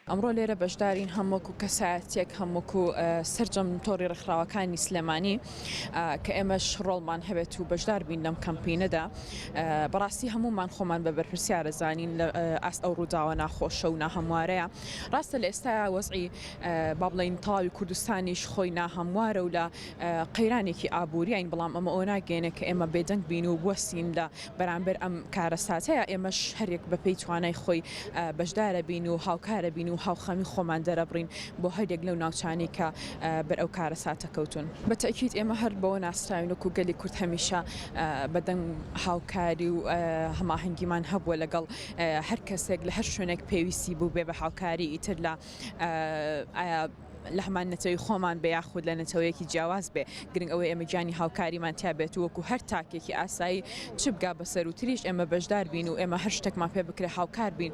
ئەمڕۆ لێرە بەشدارین هەمووکو کەسایەتێک هەمووکو سەرجەم تۆڕی ڕێکخراوەکانی سلێمانی کە ئێمەش ڕۆڵمان هەبێت و بەشدار بین لەم کەمپینەدا بەڕاستی هەمومان خۆمان بە بەرپرسیارە زانین لە ئەست ئەو ڕووداوە ناخۆشە و ناهەموارەیە ڕاستە لە ئێستا وەزعی با بڵێین تاڵی کوردستانیش خۆی ناهەموارە و لە قەیرانێکی ئابووریین بەڵام ئەمە ئەو ناگەێنێ کە ئێمە بێدەنگ بین و بوەستین لە بەرامبەر ئەم کارەساتەیە ئێمەش هەرێک بە پێی توانای خۆی بەشدارە بین و هاوکارە بین و هاوخەمی خۆمان دەرەبڕین بۆ هەرێک لەو ناوچانی کە بەر ئەو کارەساتە کەوتون بەتەکیید ئێمە هەر بەوە ناسراوین وەکو گەلی کورد هەمیشە بەدەنگ هاوکاری و هەماهەنگیمان هەبووە لەگەڵ هەر کەسێک لە هەر شوێنێک پێویستی بوو بێ بە هاوکاری ئیتر لە لە هەمان نەتەوەی خۆمان بە یاخود لە نەتەوەیەکی جیاواز بێ گرنگ ئەوەی ئێمە گیانی هاوکاریمان تیا بێت و وەکو هەر تاکێکی ئاسایی چ بگا بەسەر و تریش ئێمە بەشدار بین و ئێمە هەر شتێکمان پێ بکرێ هاوکار بین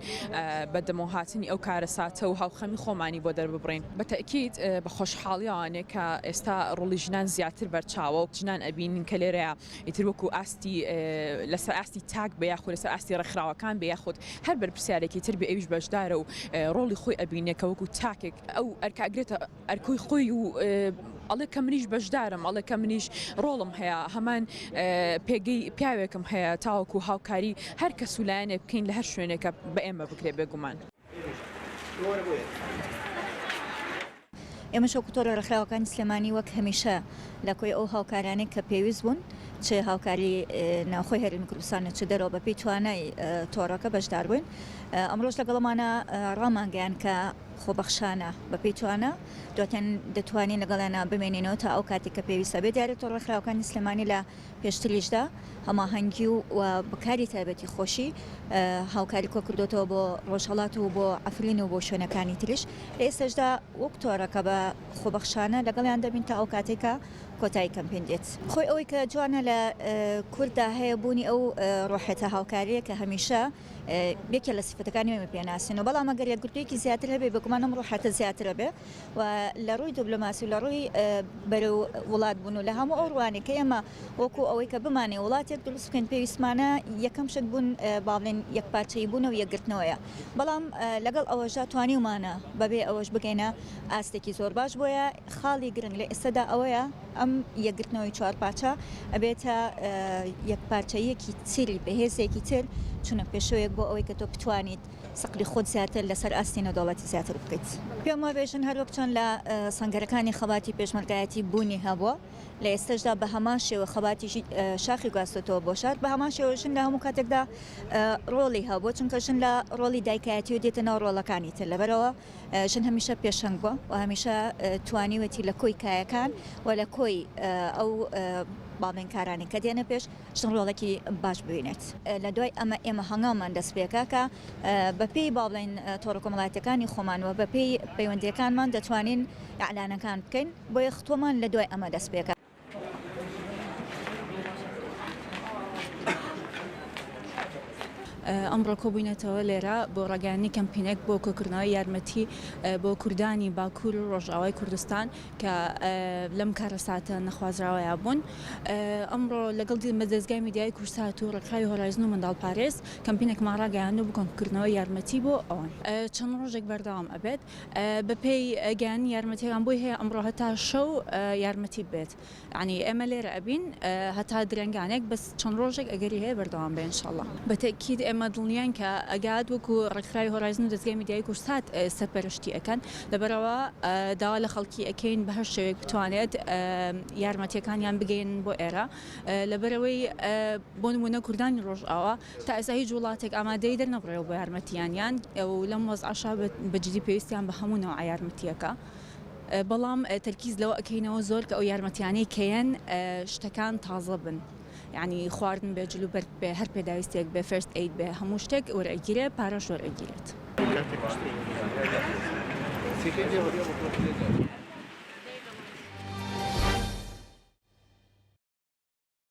بە دەمەوهاتنی ئەو کارەساتە و هاوخەمی خۆمانی بۆ دەرببڕین بەتەکیید بە خۆشحاڵیەوانێ کە ئێستا ڕۆڵی ژنان زیاتر بەرچاوە و ژنان ئەبینین کە لێرەیە ئیتر وەکو ئاستی لەسەر ئاستی تاک بە یاخود لەسەر ئاستی ڕێکخراوەکان بە یاخود هەر بەرپرسیارێکی تر بێ ئەویش بەشدارە و ڕۆڵی خۆی ئەبینێ کە وەکو تاکێک ئەو ئەرکاگرێتە ئەرکۆی خۆی و ئەڵێ کە منیش بەشدارم ئەڵێ کە منیش ڕۆڵم هەیە هەمان پێگەی پیاوێکم هەیە تاوەکو هاوکاری هەر کەس و لایەنێ بکەین لە هەر شوێنێکە بە ئێمە بکرێ بێگومان. ئێمە شەوکتۆرە ڕێکخراوەکانی سلێمانی وەک هەمیشە لە کۆی ئەو هاوکارانێک کە پێویست بوون چ هاوکاری ناوخۆی هەرێمی کوردستانە چ دەرەوە بە پێی توانای تۆڕەکە بەشدار بووین ئەمڕۆژ لەگەڵمانە ڕامانگەیان کە خۆبەخشانە بە پێی توانە دواتیان دەتوانین لەگەڵیانە بمێنینەوە تا ئەو کاتێک کە پێویستە بێت دیارێت تۆڕە ڕێکخراوەکانی سلێمانی لە پێشتریشدا هەماهەنگی و بەکاری تایبەتی خۆشی هاوکاری کۆ کردوتەوە بۆ ڕۆژهەڵات و بۆ ئەفرین و بۆ شوێنەکانی تریش لە ئێستاشدا وەک تۆڕەکە بە خۆبەخشانە لەگەڵیان دەبین تا ئەو کاتێکە کۆتایی کەمپین دێت خۆی ئەوەی کە جوانە لە کووردا هەیە بوونی ئەو ڕۆحێتە هاوکاریە کە هەمیشە یەکێ لە سیفەتەکانی ئێمە پێناسین و بەڵام ئەگەر یەکگرتوویەکی زیاتر هەبێ بگومان ئەم ڕۆحەتە زیاترە بێ و لە ڕووی دیبلۆماسی و لە ڕووی بەرەو وڵات بوون و لە هەموو ئەو ڕوانێک کە ئێمە وەکو ئەوەی کە بمانێ وڵاتێک دروست بکەین پێویستمانە یەکەم شت بوون با بڵێن یەکپارچەیی بوون و یەکگرتنەوەیە بەڵام لەگەڵ ئەوەشدا توانیمانە بەبێ ئەوەش بگەینە ئاستێکی زۆر باش بۆیە خاڵی گرنگ لە ئێستادا ئەوەیە ئەم یەکگرتنەوەی چوارپارچە ئەبێتە یەکپارچەیەکی تری بەهێزێکی تر چونە پێشەوەیەک بۆ ئەوەی کە تۆ بتوانیت سەقلی خۆت زیاتر لەسەر ئاستی نەدەوڵەتی زیاتر بکەیت پێم وابێ ژن هەروەک چۆن لە سەنگەرەکانی خەباتی پێشمەرگایەتی بوونی هەبووە لە ئێستاشدا بە هەمان شێوە خەباتی شاخی گواستۆتەوە بۆ شار بە هەمان شێوە ژن لە هەموو کاتێکدا ڕۆڵی هەبووە چونکە ژن لە ڕۆڵی دایکایەتی و دێتە ناو ڕۆڵەکانی تر لەبەرەوە ژن هەمیشە پێشەنگ بووە و هەمیشە توانیوەتی لە کۆی کایەکان و لە کۆی ئەو باڵێن کارانی کە دێنە پێش ژن ڕۆڵێکی باش ببینێت لە دوای ئەمە ئێمە هەنگاومان دەست پێکا کە بەپێی باڵێن تۆڕە کۆمەڵایەتەکانی خۆمانەوە بەپێی پەیوەندیەکانمان دەتوانین ئەعلانەکان بکەین بۆیە خۆمان لە دوای ئەمە دەست پێکا ئەمڕۆ کۆبوونەتەوە لێرە بۆ ڕێگەیاندنی کەمپینێک بۆ کۆکردنەوەی یارمەتی بۆ کوردانی باکوور و ڕۆژئاوای کوردستان کە لەم کارەساتە نەخوازراوەیە بوون ئەمڕۆ لەگەڵ مەدەستگای میدیای کورسات و ڕێکخراوی هۆرایزن و منداڵ پارێز کەمپینێکمان ڕاگەیاند بۆ کۆکردنەوەی یارمەتی بۆ ئەوان چەند ڕۆژێک بەردەوام ئەبێت بەپێی گەیاندنی یارمەتیەکان بۆی هەیە ئەمڕۆ هەتا شەو یارمەتی بێت ینی ئێمە لێرە ئەبین هەتا درەنگانێک بەس چەند ڕۆژێک ئەگەری هەیە بەردەوام بێ ئینشاءڵڵا بەتەکید ئێمە دڵنیان کە ئەگات وەکو ڕێکخراوی هۆرایزن و دەستگای میدیای کورسات سەرپەرشتی ئەکەن لەبەرەوە داوا لە خەڵکی ئەکەین بە هەر شێوەیەک بتوانێت یارمەتیەکانیان بگەین بۆ ئێرە لەبەرەوەی بۆ نمونە کوردانی ڕۆژئاوا تا ئێستا هیچ وڵاتێک ئامادەی دەرنەبڕێەوە بۆ یارمەتیانیان و لەم وەزعەشا بەجددی پێویستیان بە هەموو نەوع یارمەتیەکە بەڵام تەرکیز لەوە ئەکەینەوە زۆر کە ئەو یارمەتیانەی کەیەن شتەکان تازە بن یعنی خواردن بێ جلو بێ هەر پێداویستێک بێ فەرست ئەید بێ هەموو شتێک وەرئەگیرێ پارەش وەرئەگیرێت